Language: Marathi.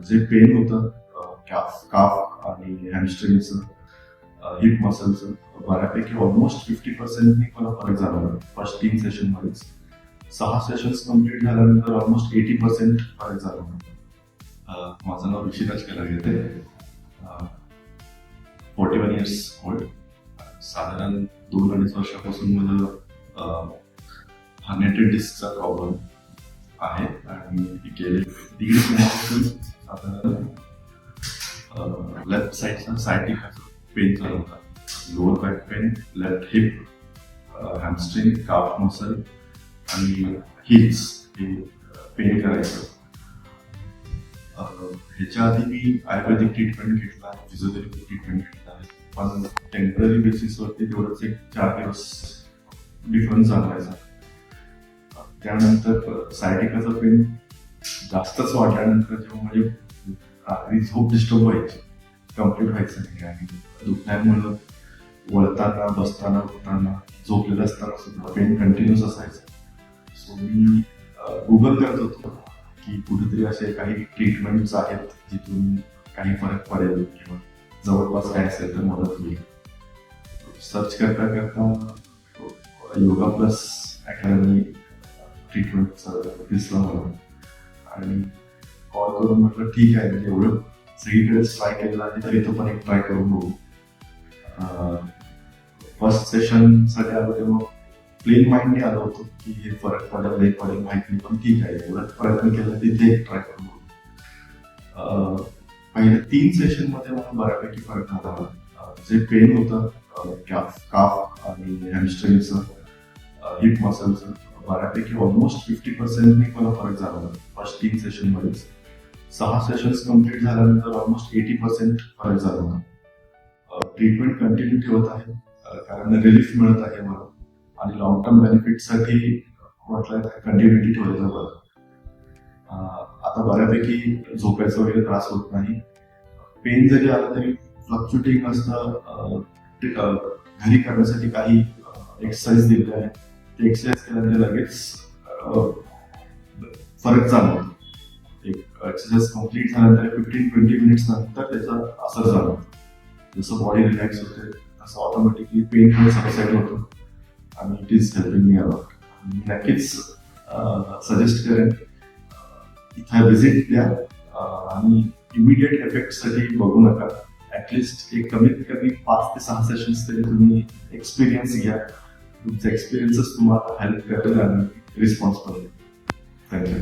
जे पेन होतं काफ आणि हॅमस्ट्रिंगचं हिप मसलचं बऱ्यापैकी ऑलमोस्ट 50% मला फरक जाणवला फर्स्ट 3 सेशनमध्येच. 6 सेशन्स कम्प्लीट झाल्यानंतर ऑलमोस्ट 80% फरक जाणवला. माझं नाव ऋषिराज कलागेते, 41 इयर्स ओल्ड. साधारण 2-2.5 वर्षापासून मला हर्निएटेड डिस्कचा प्रॉब्लेम आहे आणि गेले 1.5 महिन्यापासून साधारण लेफ्ट साईडचा सायटिका पेन चालू होता. Lower back pain, left heap, hamstring, calf muscle आणि हिल्स हे पेन करायचं. ह्याच्या आधी मी आयुर्वेदिक ट्रीटमेंट घेतला, फिजिओथेरपी ट्रीटमेंट घेतला आहे, पण टेम्पररी बेसिसवरती तेवढंच 4 दिवस डिफरन्स जाणवायचा. त्यानंतर सायटिकाचा पेन जास्तच वाढल्यानंतर जेव्हा माझी रात्री झोप डिस्टर्ब व्हायची, कम्प्लीट व्हायचं नाही आणि दुखण्यामुळं वळताना, बसताना, उठताना, झोपलेलं असताना सुद्धा पेन कंटिन्यूस असायचं. सो मी गुगल करत होतो की कुठेतरी असे काही ट्रीटमेंट्स आहेत जिथून काही फरक पडेल किंवा जवळपास काय असेल तर मदत होईल. सर्च करता करता योगा प्लस अकॅडमी ट्रीटमेंटचा दिसला मला आणि कॉल करून म्हटलं ठीक आहे, म्हणजे एवढं सगळीकडेच ट्राय केलेलं आहे तर इथं पण एक ट्राय करून बघू. फर्स्ट सेशन साठी आलो तेव्हा प्लेन माइंडने आलो होतो की हे फरक पडेल नाही पडेल माहित नाही, पण ठीक आहे एवढाच प्रयत्न केला तिथे एक ट्राय करून बघू. पहिल्या 3 सेशन मध्ये मला बऱ्यापैकी फरक झाला. जे पेन होतं काफ आणि हॅमस्ट्रिंगचं हिप मसलचं बऱ्यापैकी ऑलमोस्ट 50% मला फरक जाणवला फर्स्ट 3 सेशनमध्येच. 6 सेशन्स कम्प्लीट झाल्यानंतर ऑलमोस्ट 80% फरक जाणवला. ट्रीटमेंट कंटिन्यू ठेवत आहे कारण रिलीफ मिळत आहे मला आणि लॉंग टर्म बेनिफिटसाठी म्हटलं कंटिन्युटी ठेवलेलं बरं. आता बऱ्यापैकी झोपायचा वगैरे त्रास होत नाही. पेन जरी आला तरी फ्लक्च्युएटिंग असतं. घरी करण्यासाठी काही एक्सरसाइज दिले आहे, ते एक्सरसाइज केल्यानंतर लगेच फरक जाणवतो. एक एक्सरसाइज कम्प्लीट झाल्यानंतर 15-20 मिनिट्स नंतर त्याचा असर जाणवतो. जसं बॉडी रिलॅक्स होते तसं ऑटोमॅटिकली पेन पण सबसाईड होतो आणि it is helping me a lot. मी नक्कीच सजेस्ट करेन इथं व्हिजिट द्या आणि इमिडिएट इफेक्टसाठी बघू नका. ॲटलिस्ट एक कमीत कमी 5 ते 6 सेशन्स तरी तुम्ही एक्सपिरियन्स घ्या. तुमचा एक्सपिरियन्सच तुम्हाला हेल्प करेल आणि रिस्पॉन्स करेल. थँक्यू.